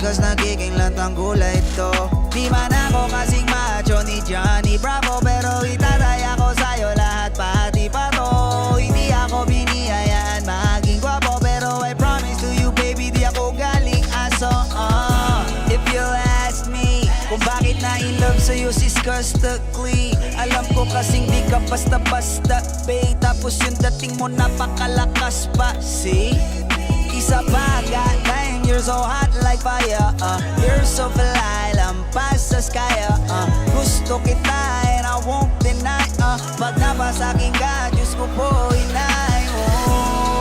Cause nagiging lantang gulay ito. Di man ako kasing macho ni Johnny Bravo, pero itatay ako sa'yo lahat pati pa to. Hindi ako biniyayaan maging gwapo, pero I promise to you baby di ako galing aso. If you ask me kung bakit na in love sa'yo sis Custically, alam ko kasing di ka basta-basta babe, tapos yung dating mo napakalakas pa. See? Isa pa, goddamn, you're so hot like fire. You're so fly, lampas sa sky. Gusto kita and I won't deny. Pag napasakin ka, Diyos ko po inay.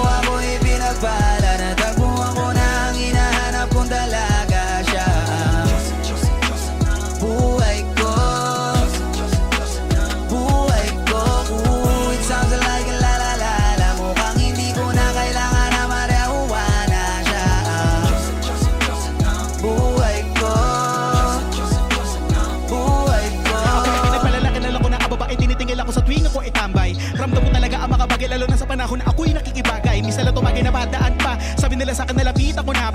Ako'y pinagpala, natagpuan ko na ang hinahanap kong dalaga siya. Buhay ko, buhay ko. It sounds like a la-la-la-la. Mukhang hindi ko na kailangan na marehuwa na siya. Buhay ko, buhay ko. Ako na pinagpalala, kinala ko na kababae, tinitingil ako sa tuwing ako itambay. Ramdam ko talaga ang makabagay, lalo na sa panahon na ako'y nakikibagay. Misa lang tumagay na padaan pa, sabi nila sa akin nalapit ako na